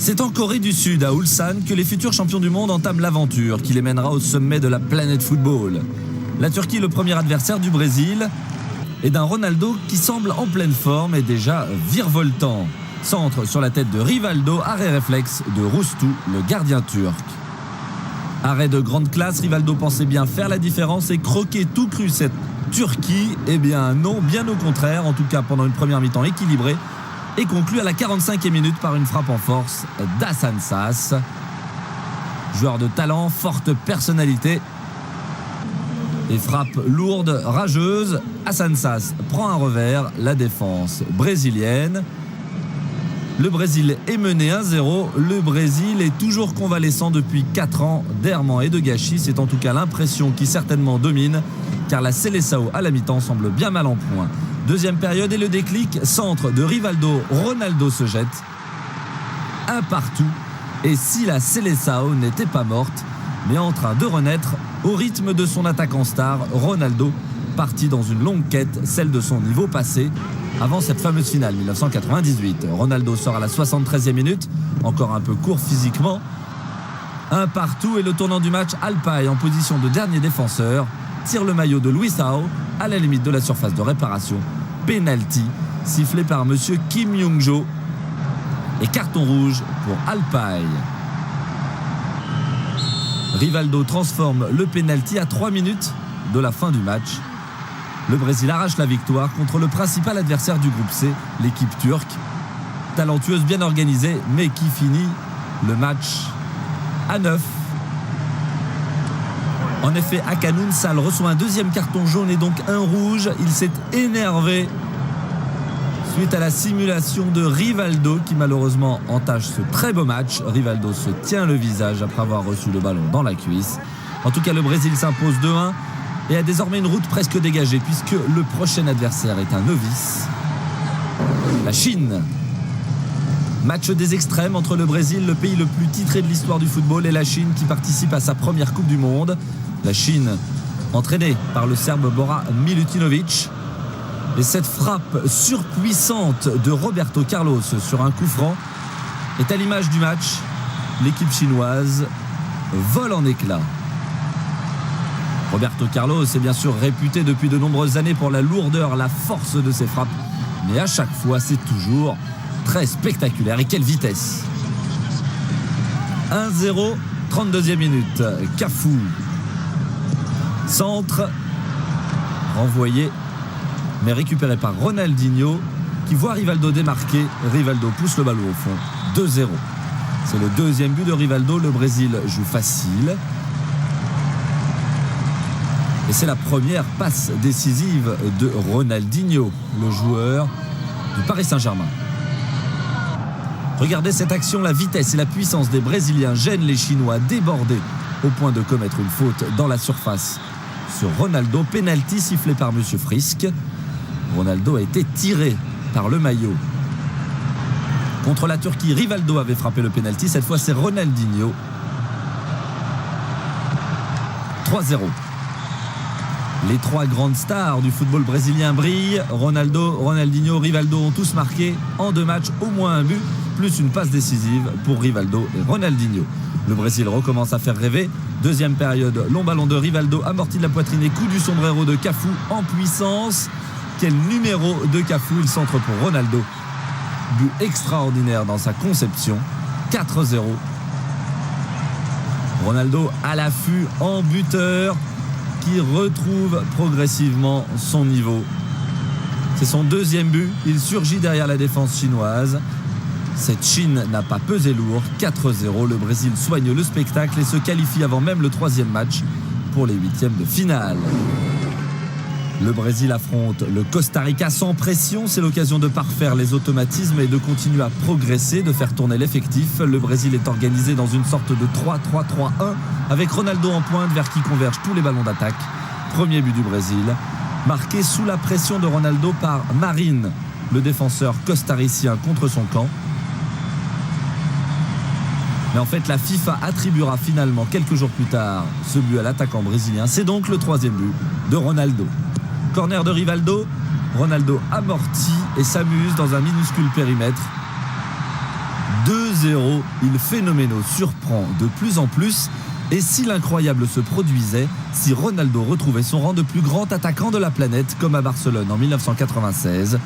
C'est en Corée du Sud, à Ulsan, que les futurs champions du monde entament l'aventure qui les mènera au sommet de la planète football. La Turquie, le premier adversaire du Brésil, et d'un Ronaldo qui semble en pleine forme et déjà virevoltant. Centre sur la tête de Rivaldo, arrêt réflexe de Roustou, le gardien turc. Arrêt de grande classe, Rivaldo pensait bien faire la différence et croquer tout cru cette Turquie. Eh bien non, bien au contraire, en tout cas pendant une première mi-temps équilibrée, et conclut à la 45e minute par une frappe en force d'Hasan Sass. Joueur de talent, forte personnalité et frappe lourde, rageuse. Hasan Sass prend un revers, la défense brésilienne. Le Brésil est mené 1-0. Le Brésil est toujours convalescent depuis 4 ans d'errements et de gâchis. C'est en tout cas l'impression qui certainement domine, car la Seleção à la mi-temps semble bien mal en point. Deuxième période et le déclic, centre de Rivaldo, Ronaldo se jette. Un partout. Et si la Seleção n'était pas morte, mais en train de renaître au rythme de son attaquant star, Ronaldo, parti dans une longue quête, celle de son niveau passé, avant cette fameuse finale 1998. Ronaldo sort à la 73e minute, encore un peu court physiquement. Un partout et le tournant du match, Alpay en position de dernier défenseur, tire le maillot de Luisão à la limite de la surface de réparation. Penalty, sifflé par monsieur Kim Young-jo. Et carton rouge pour Alpay. Rivaldo transforme le penalty à 3 minutes de la fin du match. Le Brésil arrache la victoire contre le principal adversaire du groupe C, l'équipe turque. Talentueuse, bien organisée, mais qui finit le match à 9. En effet, Hakan Ünsal reçoit un deuxième carton jaune et donc un rouge. Il s'est énervé suite à la simulation de Rivaldo qui malheureusement entache ce très beau match. Rivaldo se tient le visage après avoir reçu le ballon dans la cuisse. En tout cas, le Brésil s'impose 2-1 et a désormais une route presque dégagée puisque le prochain adversaire est un novice, la Chine. Match des extrêmes entre le Brésil, le pays le plus titré de l'histoire du football, et la Chine qui participe à sa première Coupe du Monde. La Chine entraînée par le Serbe Bora Milutinovic. Et cette frappe surpuissante de Roberto Carlos sur un coup franc est à l'image du match. L'équipe chinoise vole en éclats. Roberto Carlos est bien sûr réputé depuis de nombreuses années pour la lourdeur, la force de ses frappes. Mais à chaque fois, c'est toujours très spectaculaire. Et quelle vitesse! 1-0, 32e minute. Cafu. Centre. Renvoyé, mais récupéré par Ronaldinho, qui voit Rivaldo démarquer. Rivaldo pousse le ballon au fond. 2-0. C'est le deuxième but de Rivaldo. Le Brésil joue facile. Et c'est la première passe décisive de Ronaldinho, le joueur du Paris Saint-Germain. Regardez cette action, la vitesse et la puissance des Brésiliens gênent les Chinois débordés au point de commettre une faute dans la surface sur Ronaldo. Penalty sifflé par monsieur Frisk. Ronaldo a été tiré par le maillot. Contre la Turquie, Rivaldo avait frappé le penalty. Cette fois, c'est Ronaldinho. 3-0. Les trois grandes stars du football brésilien brillent. Ronaldo, Ronaldinho, Rivaldo ont tous marqué en 2 matchs au moins un but, plus une passe décisive pour Rivaldo et Ronaldinho. Le Brésil recommence à faire rêver. Deuxième période, long ballon de Rivaldo, amorti de la poitrine et coup du sombrero de Cafu en puissance. Quel numéro de Cafu, il centre pour Ronaldo. But extraordinaire dans sa conception. 4-0. Ronaldo à l'affût en buteur, qui retrouve progressivement son niveau. C'est son deuxième but. Il surgit derrière la défense chinoise. Cette Chine n'a pas pesé lourd. 4-0. Le Brésil soigne le spectacle et se qualifie avant même le 3e match pour les 8e de finale. Le Brésil affronte le Costa Rica sans pression. C'est l'occasion de parfaire les automatismes et de continuer à progresser, de faire tourner l'effectif. Le Brésil est organisé dans une sorte de 3-3-3-1 avec Ronaldo en pointe vers qui convergent tous les ballons d'attaque. Premier but du Brésil, marqué sous la pression de Ronaldo par Marin, le défenseur costaricien contre son camp. Mais en fait, la FIFA attribuera finalement quelques jours plus tard ce but à l'attaquant brésilien. C'est donc le 3e but de Ronaldo. Corner de Rivaldo, Ronaldo amorti et s'amuse dans un minuscule périmètre. 2-0, il phénoménal surprend de plus en plus. Et si l'incroyable se produisait, si Ronaldo retrouvait son rang de plus grand attaquant de la planète, comme à Barcelone en 1996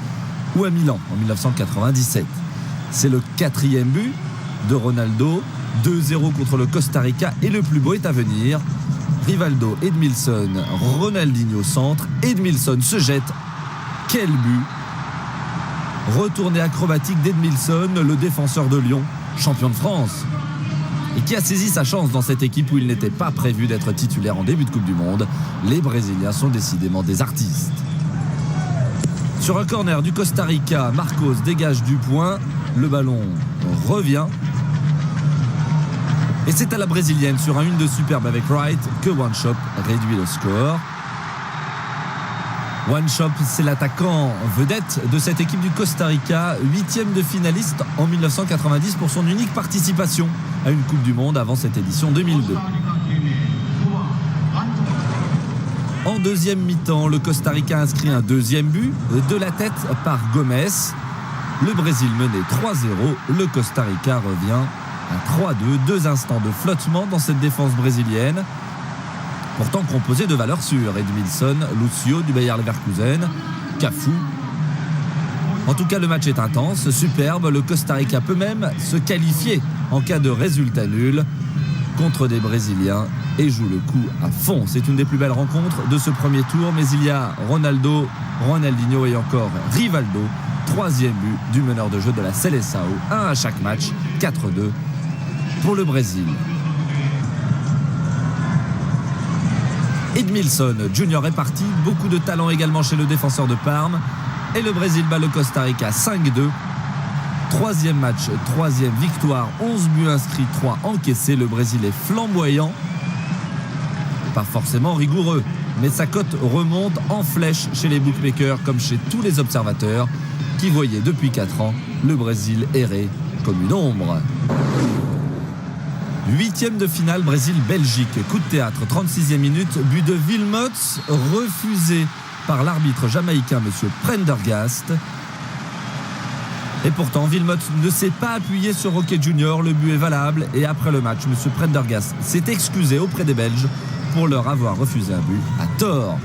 ou à Milan en 1997. C'est le 4e but de Ronaldo, 2-0 contre le Costa Rica, et le plus beau est à venir. Rivaldo, Edmilson, Ronaldinho centre, Edmilson se jette. Quel but! Retourné acrobatique d'Edmilson, le défenseur de Lyon, champion de France, et qui a saisi sa chance dans cette équipe où il n'était pas prévu d'être titulaire en début de Coupe du Monde. Les Brésiliens sont décidément des artistes. Sur un corner du Costa Rica, Marcos dégage du point, le ballon revient. Et c'est à la brésilienne, sur un 1-2 superbe avec Wright, que Wanchope réduit le score. Wanchope, c'est l'attaquant vedette de cette équipe du Costa Rica, 8e de finaliste en 1990 pour son unique participation à une Coupe du Monde avant cette édition 2002. En deuxième mi-temps, le Costa Rica inscrit un 2e but de la tête par Gomez. Le Brésil menait 3-0, le Costa Rica revient à 3-2, 2 instants de flottement dans cette défense brésilienne, pourtant composée de valeurs sûres. Edmilson, Lucio du Bayer Leverkusen, Cafu. En tout cas, le match est intense, superbe. Le Costa Rica peut même se qualifier en cas de résultat nul contre des Brésiliens et joue le coup à fond. C'est une des plus belles rencontres de ce premier tour, mais il y a Ronaldo, Ronaldinho et encore Rivaldo, 3e but du meneur de jeu de la Seleção, 1 à chaque match, 4-2 pour le Brésil. Edmilson Junior est parti, beaucoup de talent également chez le défenseur de Parme, et le Brésil bat le Costa Rica 5-2. 3e match, 3e victoire, 11 buts inscrits, 3 encaissés. Le Brésil est flamboyant, pas forcément rigoureux, mais sa cote remonte en flèche chez les bookmakers comme chez tous les observateurs qui voyaient depuis 4 ans le Brésil errer comme une ombre. 8e de finale, Brésil-Belgique. Coup de théâtre, 36e minute, but de Wilmots, refusé par l'arbitre jamaïcain, M. Prendergast. Et pourtant, Wilmots ne s'est pas appuyé sur Roque Junior, le but est valable. Et après le match, M. Prendergast s'est excusé auprès des Belges pour leur avoir refusé un but à tort.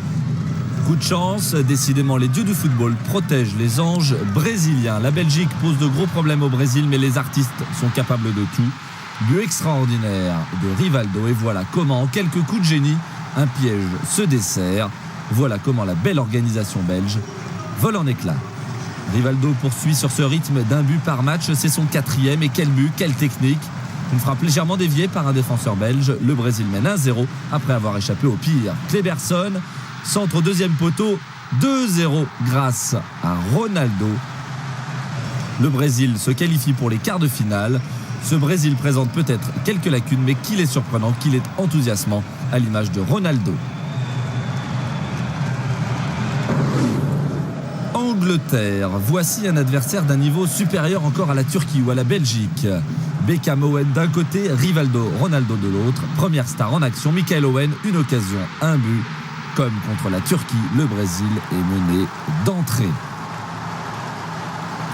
Coup de chance, décidément les dieux du football protègent les anges brésiliens. La Belgique pose de gros problèmes au Brésil, mais les artistes sont capables de tout. But extraordinaire de Rivaldo, et voilà comment en quelques coups de génie un piège se dessert. Voilà comment la belle organisation belge vole en éclats. Rivaldo poursuit sur ce rythme d'un but par match, c'est son 4e, et quel but, quelle technique. Une frappe légèrement déviée par un défenseur belge. Le Brésil mène 1-0 après avoir échappé au pire. Kleberson, centre au 2e poteau, 2-0 grâce à Ronaldo. Le Brésil se qualifie pour les quarts de finale. Ce Brésil présente peut-être quelques lacunes, mais qu'il est surprenant, qu'il est enthousiasmant, à l'image de Ronaldo. Angleterre, voici un adversaire d'un niveau supérieur encore à la Turquie ou à la Belgique. Beckham Owen d'un côté, Rivaldo, Ronaldo de l'autre. Première star en action, Michael Owen, une occasion, un but. Comme contre la Turquie, le Brésil est mené d'entrée.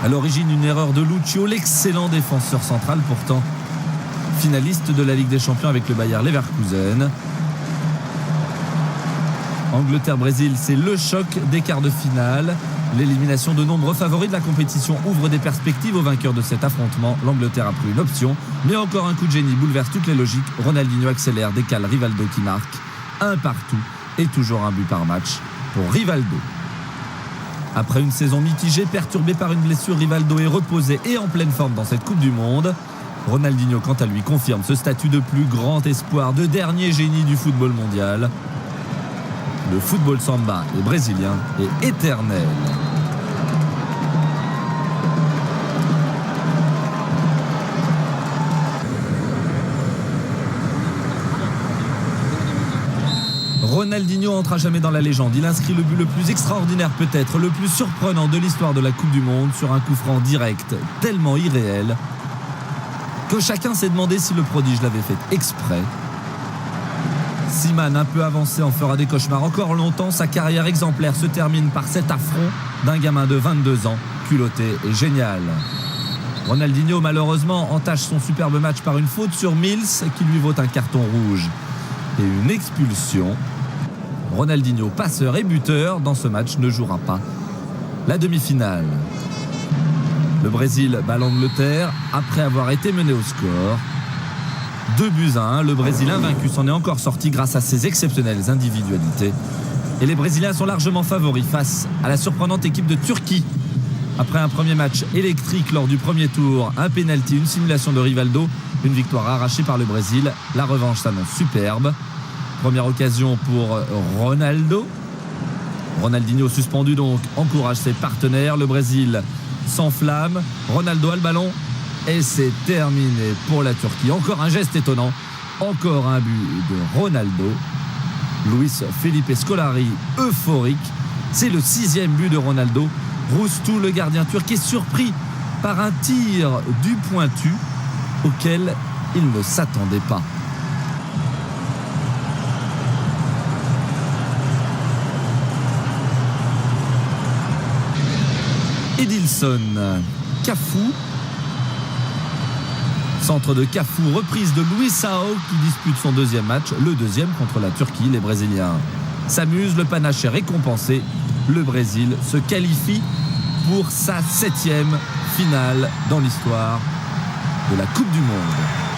À l'origine, une erreur de Lucio, l'excellent défenseur central, pourtant finaliste de la Ligue des Champions avec le Bayer Leverkusen. Angleterre-Brésil, c'est le choc des quarts de finale. L'élimination de nombreux favoris de la compétition ouvre des perspectives aux vainqueurs de cet affrontement. L'Angleterre a pris une option, mais encore un coup de génie bouleverse toutes les logiques. Ronaldinho accélère, décale, Rivaldo qui marque. Un partout et toujours un but par match pour Rivaldo. Après une saison mitigée, perturbée par une blessure, Rivaldo est reposé et en pleine forme dans cette Coupe du Monde. Ronaldinho, quant à lui, confirme ce statut de plus grand espoir, de dernier génie du football mondial. Le football samba est brésilien et éternel. Ronaldinho entre à jamais dans la légende. Il inscrit le but le plus extraordinaire, peut-être le plus surprenant de l'histoire de la Coupe du Monde, sur un coup franc direct, tellement irréel que chacun s'est demandé si le prodige l'avait fait exprès. Seaman, un peu avancé, en fera des cauchemars encore longtemps. Sa carrière exemplaire se termine par cet affront d'un gamin de 22 ans, culotté et génial. Ronaldinho malheureusement entache son superbe match par une faute sur Mills qui lui vaut un carton rouge et une expulsion. Ronaldinho, passeur et buteur dans ce match, ne jouera pas la demi-finale. Le Brésil bat l'Angleterre après avoir été mené au score. 2-1. Le Brésil invaincu s'en est encore sorti grâce à ses exceptionnelles individualités. Et les Brésiliens sont largement favoris face à la surprenante équipe de Turquie. Après un premier match électrique lors du premier tour, un pénalty, une simulation de Rivaldo, une victoire arrachée par le Brésil. La revanche s'annonce superbe. Première occasion pour Ronaldo. Ronaldinho suspendu donc encourage ses partenaires. Le Brésil s'enflamme. Ronaldo a le ballon. Et c'est terminé pour la Turquie. Encore un geste étonnant. Encore un but de Ronaldo. Luis Felipe Scolari euphorique. C'est le 6e but de Ronaldo. Roustou, le gardien turc, est surpris par un tir du pointu auquel il ne s'attendait pas. Edilson, Cafu. Centre de Cafu, reprise de Luisao qui dispute son deuxième match, le deuxième contre la Turquie. Les Brésiliens s'amusent, le panache est récompensé. Le Brésil se qualifie pour sa 7e finale dans l'histoire de la Coupe du Monde.